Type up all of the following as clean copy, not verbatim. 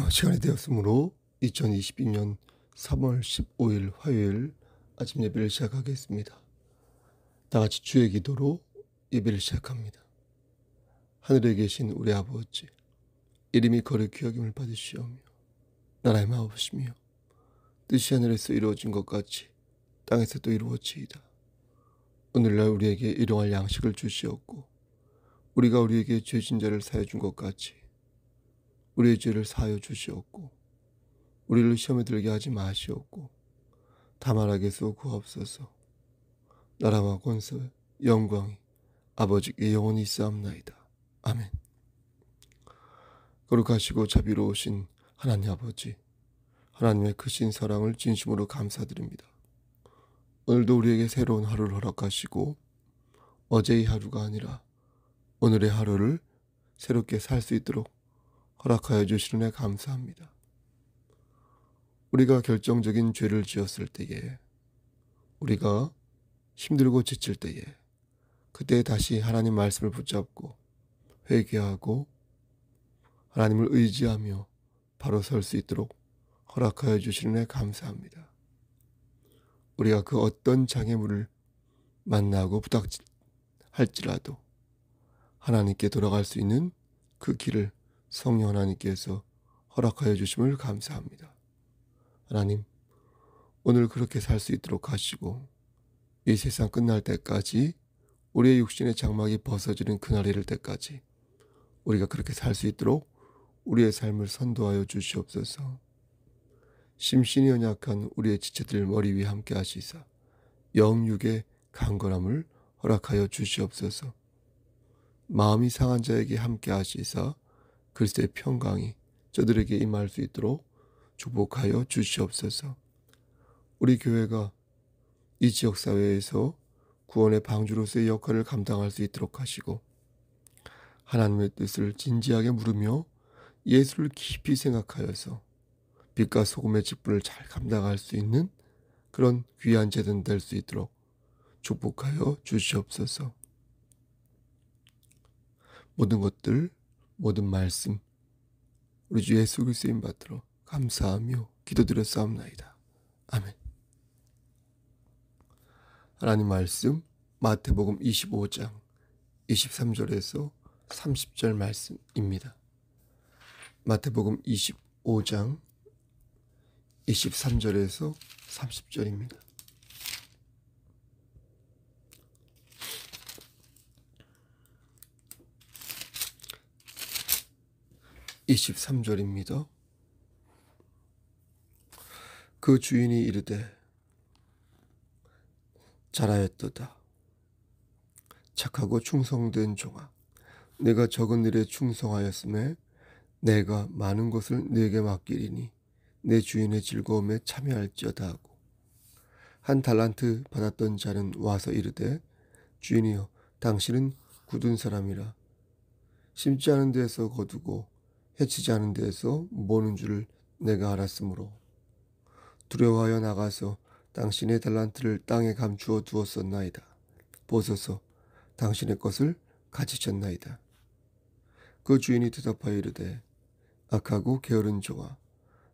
시간이 되었으므로 2022년 3월 15일 화요일 아침 예배를 시작하겠습니다. 다 같이 주의 기도로 예배를 시작합니다. 하늘에 계신 우리 아버지, 이름이 거룩히 여김을 받으시오며 나라의 마옵시며 뜻이 하늘에서 이루어진 것 같이 땅에서도 이루어지이다. 오늘날 우리에게 일용할 양식을 주시옵고 우리가 우리에게 죄진 자를 사하여 준 것 같이 우리의 죄를 사하여 주시옵고 우리를 시험에 들게 하지 마시옵고 다만 악에서 구하옵소서. 나라와 권세 영광이 아버지께 영원히 있사옵나이다. 아멘. 거룩하시고 자비로우신 하나님 아버지, 하나님의 크신 사랑을 진심으로 감사드립니다. 오늘도 우리에게 새로운 하루를 허락하시고 어제의 하루가 아니라 오늘의 하루를 새롭게 살 수 있도록 허락하여 주시는 데 감사합니다. 우리가 결정적인 죄를 지었을 때에, 우리가 힘들고 지칠 때에, 그때 다시 하나님 말씀을 붙잡고 회개하고 하나님을 의지하며 바로 설 수 있도록 허락하여 주시는 데 감사합니다. 우리가 그 어떤 장애물을 만나고 부닥할지라도 하나님께 돌아갈 수 있는 그 길을 성령 하나님께서 허락하여 주심을 감사합니다. 하나님, 오늘 그렇게 살 수 있도록 하시고 이 세상 끝날 때까지 우리의 육신의 장막이 벗어지는 그날이 이를 때까지 우리가 그렇게 살 수 있도록 우리의 삶을 선도하여 주시옵소서. 심신이 연약한 우리의 지체들 머리 위에 함께 하시사 영육의 강건함을 허락하여 주시옵소서. 마음이 상한 자에게 함께 하시사 그리스도의 평강이 저들에게 임할 수 있도록 축복하여 주시옵소서. 우리 교회가 이 지역사회에서 구원의 방주로서의 역할을 감당할 수 있도록 하시고 하나님의 뜻을 진지하게 물으며 예수를 깊이 생각하여서 빛과 소금의 직분을 잘 감당할 수 있는 그런 귀한 재단 될 수 있도록 축복하여 주시옵소서. 모든 것들, 모든 말씀 우리 주 예수 그리스도인 받들어 감사하며 기도드렸사옵나이다. 아멘. 하나님 말씀 마태복음 25장 23절에서 30절 말씀입니다. 마태복음 25장 23절에서 30절입니다. (23절입니다) 그 주인이 이르되 잘하였도다. 착하고 충성된 종아, 내가 적은 일에 충성하였음에 내가 많은 것을 네게 맡기리니 내 주인의 즐거움에 참여할지어다 하고 한 달란트 받았던 자는 와서 이르되 주인이여, 당신은 굳은 사람이라 심지 않은 데에서 거두고 해치지 않은 데에서 모는 줄을 내가 알았으므로 두려워하여 나가서 당신의 달란트를 땅에 감추어 두었었나이다. 보소서, 당신의 것을 가지셨나이다. 그 주인이 대답하여 이르되 악하고 게으른 종아,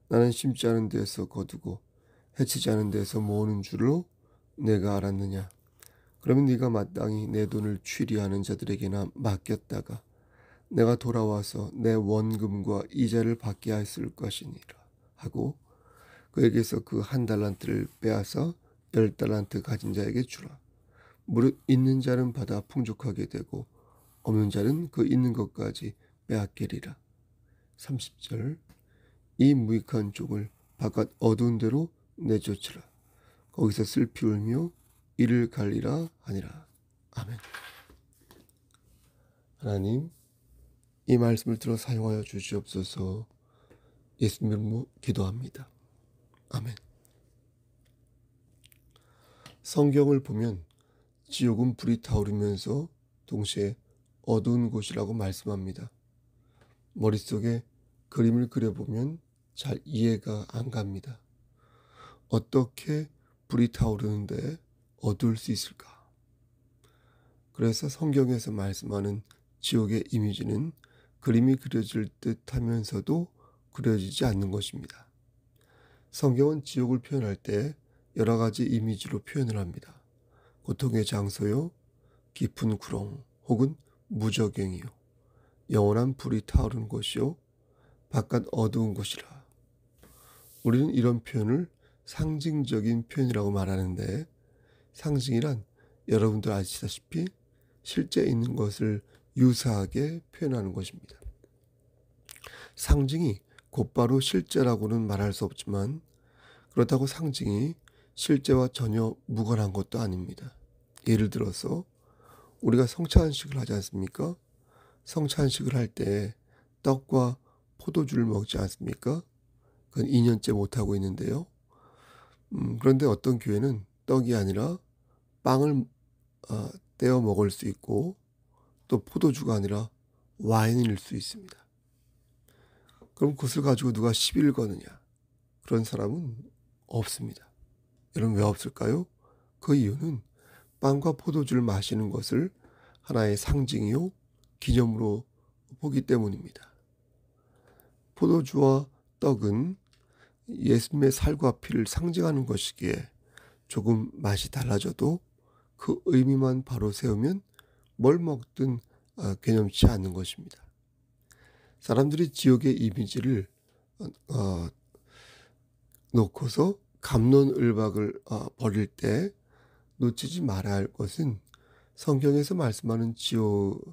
나는 심지 않은 데에서 거두고 해치지 않은 데에서 모으는 줄로 내가 알았느냐. 그러면 네가 마땅히 내 돈을 취리하는 자들에게나 맡겼다가 내가 돌아와서 내 원금과 이자를 받게 하였을 것이니라 하고 그에게서 그 한 달란트를 빼앗아 10달란트 가진 자에게 주라. 무릇 있는 자는 받아 풍족하게 되고 없는 자는 그 있는 것까지 빼앗기리라. 30절 이 무익한 종을 바깥 어두운 데로 내쫓으라. 거기서 슬피 울며 이를 갈리라 하니라. 아멘. 하나님, 이 말씀을 들어 사용하여 주시옵소서. 예수님 이름으로 기도합니다. 아멘. 성경을 보면 지옥은 불이 타오르면서 동시에 어두운 곳이라고 말씀합니다. 머릿속에 그림을 그려보면 잘 이해가 안 갑니다. 어떻게 불이 타오르는데 어두울 수 있을까? 그래서 성경에서 말씀하는 지옥의 이미지는 그림이 그려질 듯 하면서도 그려지지 않는 것입니다. 성경은 지옥을 표현할 때 여러 가지 이미지로 표현을 합니다. 고통의 장소요, 깊은 구렁 혹은 무저갱이요, 영원한 불이 타오르는 곳이요, 바깥 어두운 곳이라. 우리는 이런 표현을 상징적인 표현이라고 말하는데, 상징이란 여러분들 아시다시피 실제 있는 것을 유사하게 표현하는 것입니다. 상징이 곧바로 실제라고는 말할 수 없지만, 그렇다고 상징이 실제와 전혀 무관한 것도 아닙니다. 예를 들어서 우리가 성찬식을 하지 않습니까? 성찬식을 할 때 떡과 포도주를 먹지 않습니까? 그건 2년째 못하고 있는데요. 그런데 어떤 교회는 떡이 아니라 빵을 떼어 먹을 수 있고, 또 포도주가 아니라 와인일 수 있습니다. 그럼 그것을 가지고 누가 시비를 거느냐? 그런 사람은 없습니다. 여러분, 왜 없을까요? 그 이유는 빵과 포도주를 마시는 것을 하나의 상징이요, 기념으로 보기 때문입니다. 포도주와 떡은 예수님의 살과 피를 상징하는 것이기에 조금 맛이 달라져도 그 의미만 바로 세우면 뭘 먹든 개념치 않는 것입니다. 사람들이 지옥의 이미지를 놓고서 갑론을박을 벌일 때 놓치지 말아야 할 것은 성경에서 말씀하는 지옥의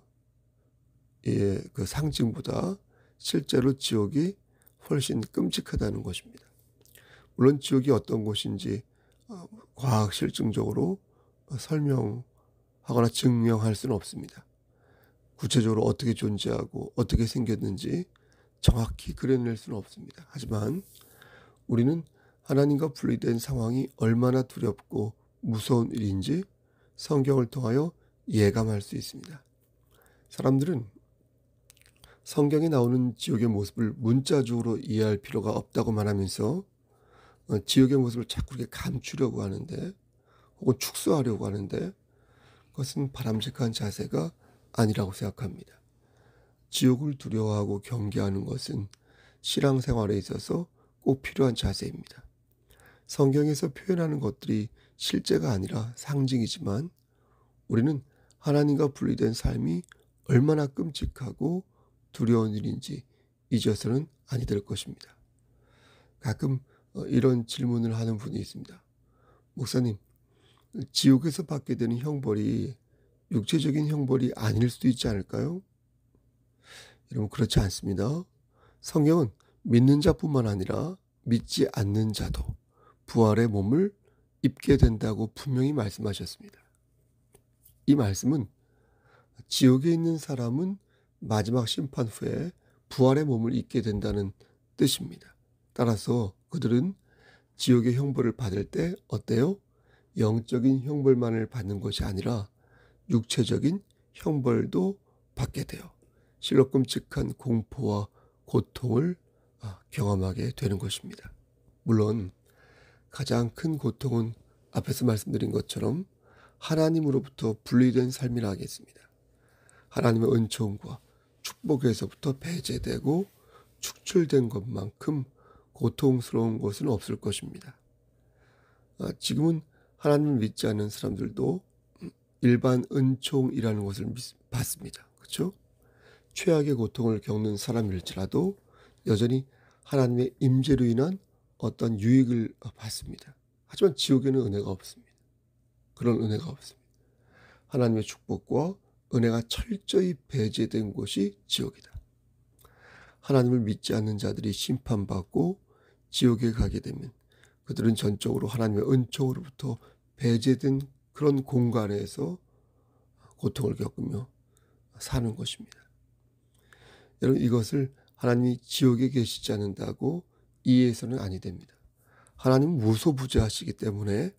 그 상징보다 실제로 지옥이 훨씬 끔찍하다는 것입니다. 물론 지옥이 어떤 곳인지 과학 실증적으로 설명하거나 증명할 수는 없습니다. 구체적으로 어떻게 존재하고 어떻게 생겼는지 정확히 그려낼 수는 없습니다. 하지만 우리는 하나님과 분리된 상황이 얼마나 두렵고 무서운 일인지 성경을 통하여 예감할 수 있습니다. 사람들은 성경에 나오는 지옥의 모습을 문자적으로 이해할 필요가 없다고 말하면서 지옥의 모습을 자꾸 이렇게 감추려고 하는데, 혹은 축소하려고 하는데, 그것은 바람직한 자세가 아니라고 생각합니다. 지옥을 두려워하고 경계하는 것은 신앙생활에 있어서 꼭 필요한 자세입니다. 성경에서 표현하는 것들이 실제가 아니라 상징이지만, 우리는 하나님과 분리된 삶이 얼마나 끔찍하고 두려운 일인지 잊어서는 아니 될 것입니다. 가끔 이런 질문을 하는 분이 있습니다. 목사님, 지옥에서 받게 되는 형벌이 육체적인 형벌이 아닐 수도 있지 않을까요? 여러분, 그렇지 않습니다. 성경은 믿는 자뿐만 아니라 믿지 않는 자도 부활의 몸을 입게 된다고 분명히 말씀하셨습니다. 이 말씀은 지옥에 있는 사람은 마지막 심판 후에 부활의 몸을 입게 된다는 뜻입니다. 따라서 그들은 지옥의 형벌을 받을 때 어때요? 영적인 형벌만을 받는 것이 아니라 육체적인 형벌도 받게 돼요. 실로 끔찍한 공포와 고통을 경험하게 되는 것입니다. 물론 가장 큰 고통은 앞에서 말씀드린 것처럼 하나님으로부터 분리된 삶이라 하겠습니다. 하나님의 은총과 축복에서부터 배제되고 축출된 것만큼 고통스러운 것은 없을 것입니다. 지금은 하나님을 믿지 않는 사람들도 일반 은총이라는 것을 받습니다. 그렇죠? 최악의 고통을 겪는 사람일지라도 여전히 하나님의 임재로 인한 어떤 유익을 받습니다. 하지만 지옥에는 은혜가 없습니다. 그런 은혜가 없습니다. 하나님의 축복과 은혜가 철저히 배제된 곳이 지옥이다. 하나님을 믿지 않는 자들이 심판받고 지옥에 가게 되면 그들은 전적으로 하나님의 은총으로부터 배제된 그런 공간에서 고통을 겪으며 사는 것입니다. 여러분, 이것을 하나님이 지옥에 계시지 않는다고 이해해서는 아니 됩니다. 하나님은 무소부재하시기 때문에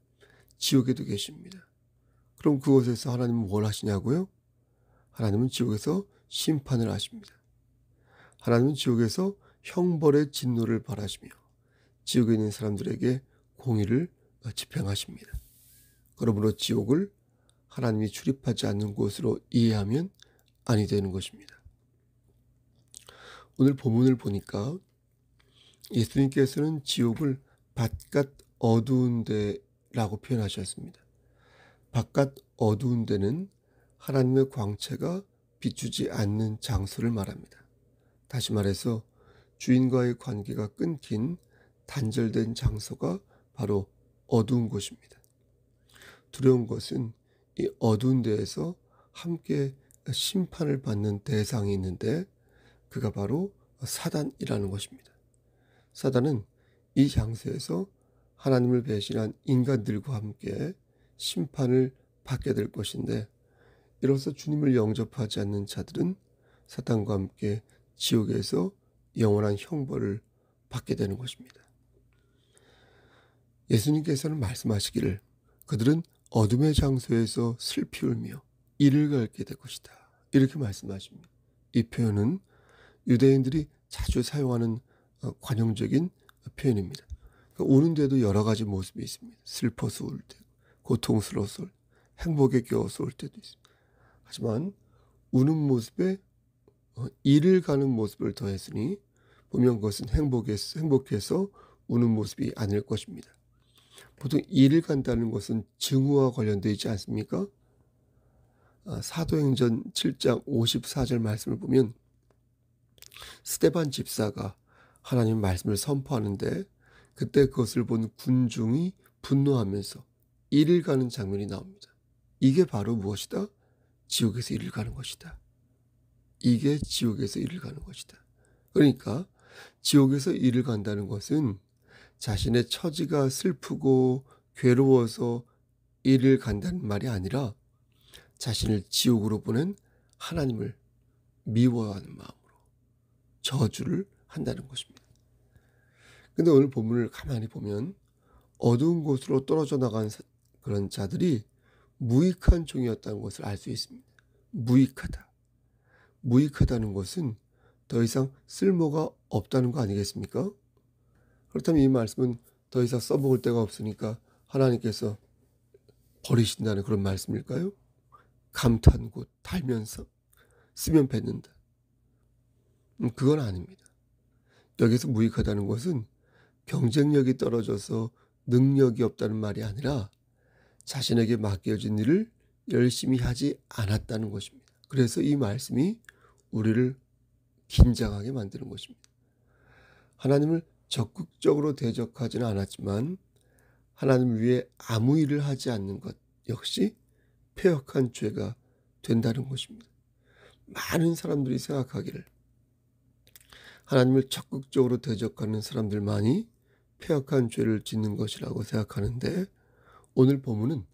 지옥에도 계십니다. 그럼 그곳에서 하나님은 뭘 하시냐고요? 하나님은 지옥에서 심판을 하십니다. 하나님은 지옥에서 형벌의 진노를 벌하시며 지옥에 있는 사람들에게 공의를 집행하십니다. 그러므로 지옥을 하나님이 출입하지 않는 곳으로 이해하면 아니 되는 것입니다. 오늘 본문을 보니까 예수님께서는 지옥을 바깥 어두운 데라고 표현하셨습니다. 바깥 어두운 데는 하나님의 광채가 비추지 않는 장소를 말합니다. 다시 말해서 주인과의 관계가 끊긴 단절된 장소가 바로 어두운 곳입니다. 두려운 것은 이 어두운 데에서 함께 심판을 받는 대상이 있는데 그가 바로 사단이라는 것입니다. 사단은 이 장소에서 하나님을 배신한 인간들과 함께 심판을 받게 될 것인데 이로써 주님을 영접하지 않는 자들은 사단과 함께 지옥에서 영원한 형벌을 받게 되는 것입니다. 예수님께서는 말씀하시기를 그들은 어둠의 장소에서 슬피 울며 이를 갈게 될 것이다. 이렇게 말씀하십니다. 이 표현은 유대인들이 자주 사용하는 관용적인 표현입니다. 그러니까 우는데도 여러 가지 모습이 있습니다. 슬퍼서 울 때, 고통스러워서 울 때, 행복에 겨워서 울 때도 있습니다. 하지만 우는 모습에 이를 가는 모습을 더했으니 보면 그것은 행복해서 우는 모습이 아닐 것입니다. 보통 이를 간다는 것은 증오와 관련되어 있지 않습니까? 사도행전 7장 54절 말씀을 보면 스데반 집사가 하나님의 말씀을 선포하는데 그때 그것을 본 군중이 분노하면서 이를 가는 장면이 나옵니다. 이게 바로 무엇이다? 지옥에서 이를 가는 것이다. 이게 지옥에서 이를 가는 것이다. 그러니까 지옥에서 이를 간다는 것은 자신의 처지가 슬프고 괴로워서 이를 간다는 말이 아니라 자신을 지옥으로 보낸 하나님을 미워하는 마음으로 저주를 한다는 것입니다. 근데 오늘 본문을 가만히 보면 어두운 곳으로 떨어져 나간 그런 자들이 무익한 종이었다는 것을 알 수 있습니다. 무익하다. 무익하다는 것은 더 이상 쓸모가 없다는 거 아니겠습니까? 그렇다면 이 말씀은 더 이상 써먹을 데가 없으니까 하나님께서 버리신다는 그런 말씀일까요? 감탄 곧 달면서 쓰면 뱉는다. 그건 아닙니다. 여기서 무익하다는 것은 경쟁력이 떨어져서 능력이 없다는 말이 아니라 자신에게 맡겨진 일을 열심히 하지 않았다는 것입니다. 그래서 이 말씀이 우리를 긴장하게 만드는 것입니다. 하나님을 적극적으로 대적하지는 않았지만 하나님을 위해 아무 일을 하지 않는 것 역시 패역한 죄가 된다는 것입니다. 많은 사람들이 생각하기를 하나님을 적극적으로 대적하는 사람들만이 패역한 죄를 짓는 것이라고 생각하는데 오늘 본문은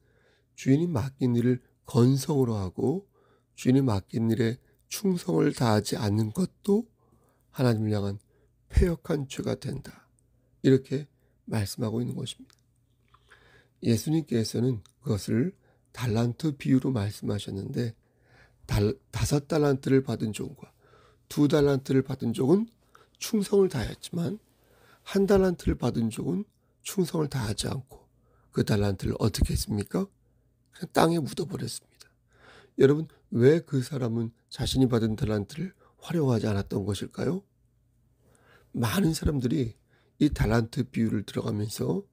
주인이 맡긴 일을 건성으로 하고 주인이 맡긴 일에 충성을 다하지 않는 것도 하나님을 향한 패역한 죄가 된다. 이렇게 말씀하고 있는 것입니다. 예수님께서는 그것을 달란트 비유로 말씀하셨는데 5달란트를 받은 종과 2달란트를 받은 종은 충성을 다했지만 1달란트를 받은 종은 충성을 다하지 않고 그 달란트를 어떻게 했습니까? 그냥 땅에 묻어버렸습니다. 여러분 왜 그 사람은 자신이 받은 달란트를 활용하지 않았던 것일까요? 많은 사람들이 이 달란트 비유를 들어가면서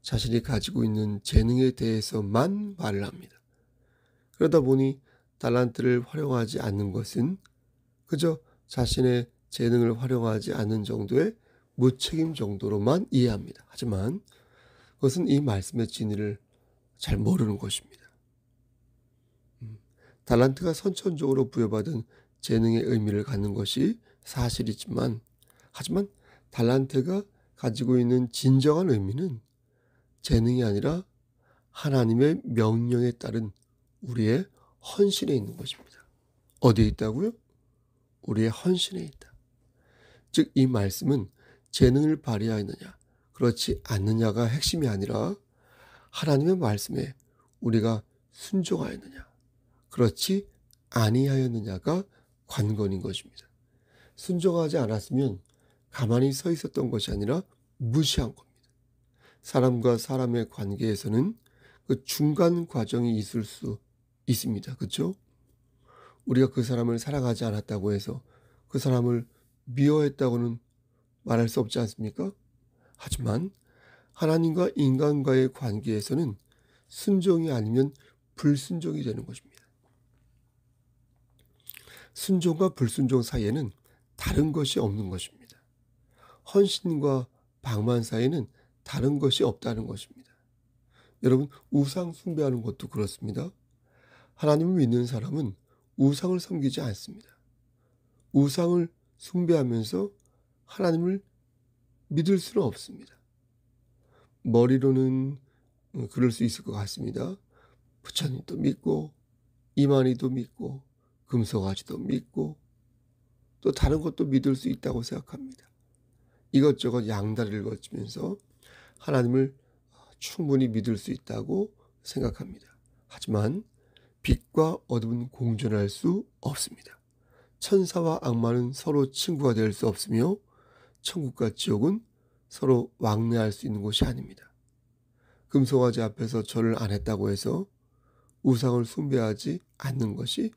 자신이 가지고 있는 재능에 대해서만 말을 합니다. 그러다 보니 달란트를 활용하지 않는 것은 그저 자신의 재능을 활용하지 않는 정도의 무책임 정도로만 이해합니다. 하지만 그것은 이 말씀의 진리를 잘 모르는 것입니다. 달란트가 선천적으로 부여받은 재능의 의미를 갖는 것이 사실이지만 하지만 달란트가 가지고 있는 진정한 의미는 재능이 아니라 하나님의 명령에 따른 우리의 헌신에 있는 것입니다. 어디에 있다고요? 우리의 헌신에 있다. 즉 이 말씀은 재능을 발휘하였느냐 그렇지 않느냐가 핵심이 아니라 하나님의 말씀에 우리가 순종하였느냐 그렇지 아니하였느냐가 관건인 것입니다. 순종하지 않았으면 가만히 서 있었던 것이 아니라 무시한 겁니다. 사람과 사람의 관계에서는 그 중간 과정이 있을 수 있습니다. 그렇죠? 우리가 그 사람을 사랑하지 않았다고 해서 그 사람을 미워했다고는 말할 수 없지 않습니까? 하지만 하나님과 인간과의 관계에서는 순종이 아니면 불순종이 되는 것입니다. 순종과 불순종 사이에는 다른 것이 없는 것입니다. 헌신과 방만 사이에는 다른 것이 없다는 것입니다. 여러분, 우상 숭배하는 것도 그렇습니다. 하나님을 믿는 사람은 우상을 섬기지 않습니다. 우상을 숭배하면서 하나님을 믿을 수는 없습니다. 머리로는 그럴 수 있을 것 같습니다. 부처님도 믿고 이만희도 믿고 금송아지도 믿고 또 다른 것도 믿을 수 있다고 생각합니다. 이것저것 양다리를 거치면서 하나님을 충분히 믿을 수 있다고 생각합니다. 하지만 빛과 어둠은 공존할 수 없습니다. 천사와 악마는 서로 친구가 될 수 없으며 천국과 지옥은 서로 왕래할 수 있는 곳이 아닙니다. 금송아지 앞에서 절을 안 했다고 해서 우상을 숭배하지 않는 것이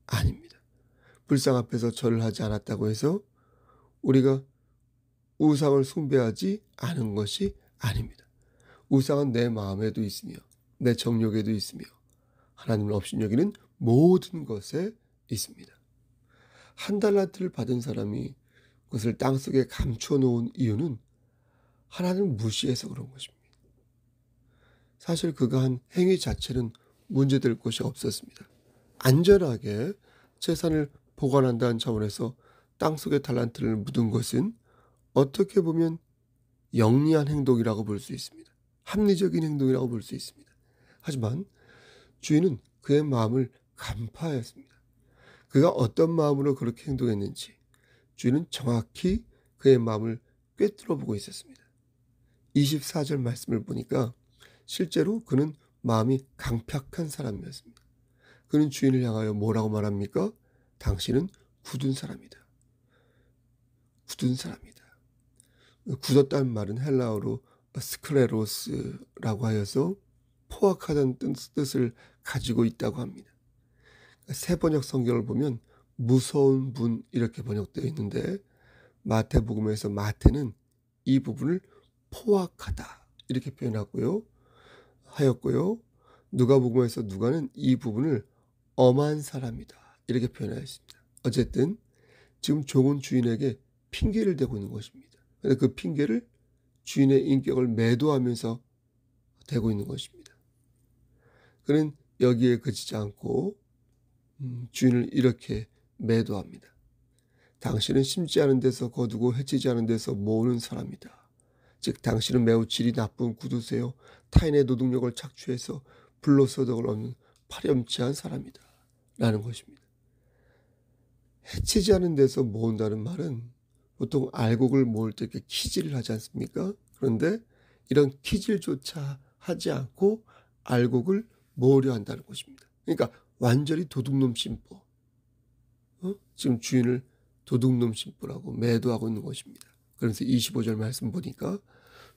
아닙니다. 불상 앞에서 절을 하지 않았다고 해서 우리가 우상을 숭배하지 않은 것이 아닙니다. 우상은 내 마음에도 있으며 내 정욕에도 있으며 하나님을 업신여기는 모든 것에 있습니다. 한 달란트를 받은 사람이 그것을 땅속에 감추어 놓은 이유는 하나님을 무시해서 그런 것입니다. 사실 그가 한 행위 자체는 문제될 것이 없었습니다. 안전하게 재산을 보관한다는 차원에서 땅속에 달란트를 묻은 것은 어떻게 보면 영리한 행동이라고 볼 수 있습니다. 합리적인 행동이라고 볼 수 있습니다. 하지만 주인은 그의 마음을 간파하였습니다. 그가 어떤 마음으로 그렇게 행동했는지 주인은 정확히 그의 마음을 꿰뚫어 보고 있었습니다. 24절 말씀을 보니까 실제로 그는 마음이 강팍한 사람이었습니다. 그는 주인을 향하여 뭐라고 말합니까? 당신은 굳은 사람이다. 굳은 사람이다. 굳었다는 말은 헬라어로 스크레로스라고 하여서 포악하다는 뜻을 가지고 있다고 합니다. 새 번역 성경을 보면 무서운 분 이렇게 번역되어 있는데 마태복음에서 마태는 이 부분을 포악하다 이렇게 하였고요. 누가복음에서 누가는 이 부분을 엄한 사람이다 이렇게 표현하였습니다. 어쨌든 지금 종은 주인에게 핑계를 대고 있는 것입니다. 그런데 그 핑계를 주인의 인격을 매도하면서 대고 있는 것입니다. 그는 여기에 그치지 않고 주인을 이렇게 매도합니다. 당신은 심지 않은 데서 거두고 해치지 않은 데서 모으는 사람이다. 즉 당신은 매우 질이 나쁜 구두쇠요 타인의 노동력을 착취해서 불로소득을 얻는 파렴치한 사람이다 라는 것입니다. 해치지 않은 데서 모은다는 말은 보통 알곡을 모을 때 이렇게 키질을 하지 않습니까? 그런데 이런 키질조차 하지 않고 알곡을 모으려 한다는 것입니다. 그러니까 완전히 도둑놈 심보. 지금 주인을 도둑놈 심보라고 매도하고 있는 것입니다. 그래서 25절 말씀 보니까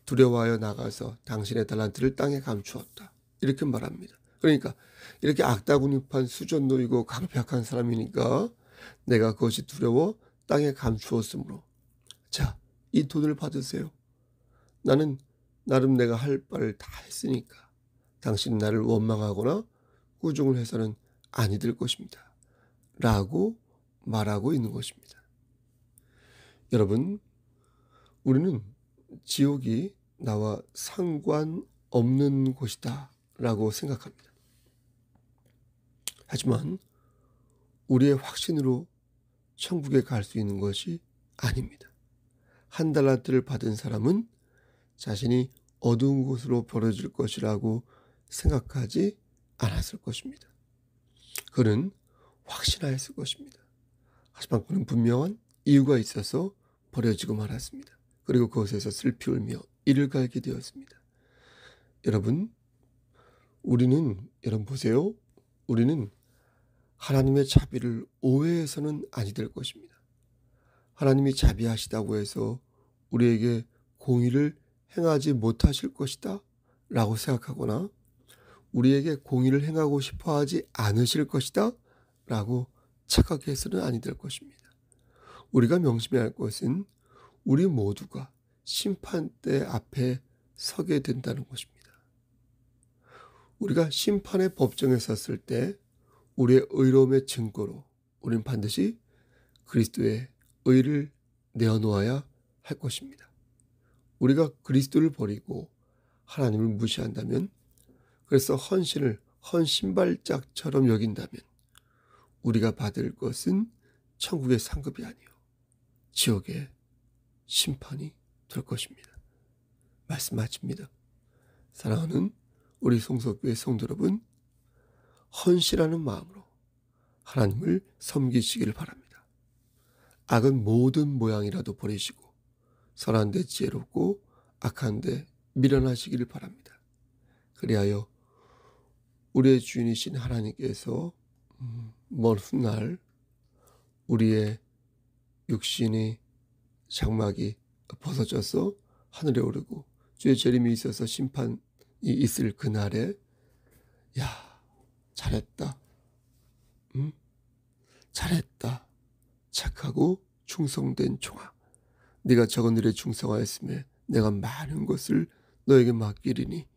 두려워하여 나가서 당신의 달란트를 땅에 감추었다. 이렇게 말합니다. 그러니까 이렇게 악다구니판 수전노이고 강팍한 사람이니까 내가 그것이 두려워 땅에 감추었으므로 자, 이 돈을 받으세요. 나는 나름 내가 할 바를 다 했으니까 당신은 나를 원망하거나 꾸중을 해서는 아니 될 것입니다. 라고 말하고 있는 것입니다. 여러분, 우리는 지옥이 나와 상관없는 곳이다 라고 생각합니다. 하지만 우리의 확신으로 천국에 갈 수 있는 것이 아닙니다. 한 달란트를 받은 사람은 자신이 어두운 곳으로 버려질 것이라고 생각하지 않았을 것입니다. 그는 확신하였을 것입니다. 하지만 그는 분명한 이유가 있어서 버려지고 말았습니다. 그리고 그곳에서 슬피 울며 이를 갈게 되었습니다. 여러분 보세요. 우리는 하나님의 자비를 오해해서는 아니 될 것입니다. 하나님이 자비하시다고 해서 우리에게 공의를 행하지 못하실 것이다 라고 생각하거나 우리에게 공의를 행하고 싶어 하지 않으실 것이다 라고 착각해서는 아니 될 것입니다. 우리가 명심해야 할 것은 우리 모두가 심판대 앞에 서게 된다는 것입니다. 우리가 심판의 법정에 섰을 때 우리의 의로움의 증거로 우리는 반드시 그리스도의 의를 내어놓아야 할 것입니다. 우리가 그리스도를 버리고 하나님을 무시한다면, 그래서 헌신을 헌신발짝처럼 여긴다면 우리가 받을 것은 천국의 상급이 아니요 지옥의 심판이 될 것입니다. 말씀 마칩니다. 사랑하는 우리 송석교회 성도 여러분, 헌신하는 마음으로 하나님을 섬기시기를 바랍니다. 악은 모든 모양이라도 버리시고 선한 데 지혜롭고 악한 데 미련하시기를 바랍니다. 그리하여 우리의 주인이신 하나님께서 먼 훗날 우리의 육신의 장막이 벗어져서 하늘에 오르고 주의 재림이 있어서 심판이 있을 그날에 야, 잘했다. 잘했다. 착하고 충성된 종아. 네가 적은 일에 충성하였으며 내가 많은 것을 너에게 맡기리니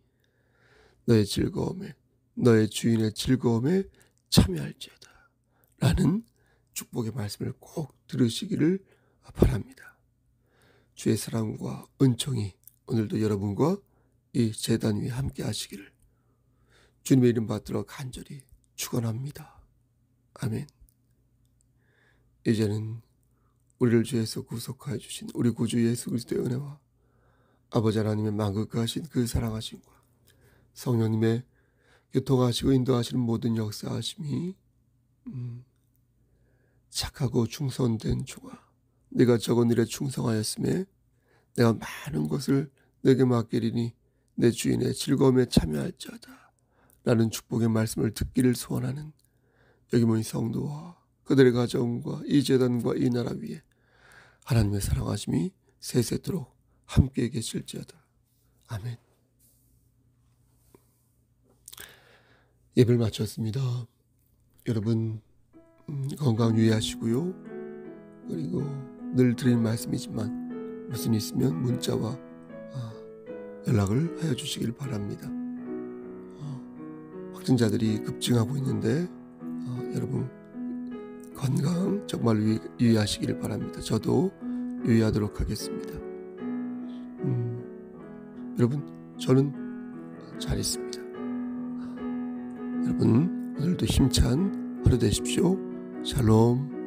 너의 즐거움에, 너의 주인의 즐거움에 참여할지어다. 라는 축복의 말씀을 꼭 들으시기를 바랍니다. 주의 사랑과 은총이 오늘도 여러분과 이 제단 위에 함께 하시기를 주님의 이름 받들어 간절히 축원합니다. 아멘. 이제는 우리를 죄에서 구속하여 주신 우리 구주 예수 그리스도의 은혜와 아버지 하나님의 만극하신 그 사랑하심과 성령님의 교통하시고 인도하시는 모든 역사하심이 착하고 충성된 종아, 네가 적은 일에 충성하였으며 내가 많은 것을 내게 맡기리니 내 주인의 즐거움에 참여할지어다. 라는 축복의 말씀을 듣기를 소원하는 여기 모인 성도와 그들의 가정과 이 제단과 이 나라 위에 하나님의 사랑하심이 세세토록 함께 계실지어다. 아멘. 예배를 마쳤습니다. 여러분 건강 유의하시고요. 그리고 늘 드리는 말씀이지만 무슨 있으면 문자와 연락을 하여 주시길 바랍니다. 확진자들이 급증하고 있는데 여러분 건강 정말 유의하시기를 바랍니다. 저도 유의하도록 하겠습니다. 여러분 저는 잘 있습니다. 여러분 오늘도 힘찬 하루 되십시오. 샬롬.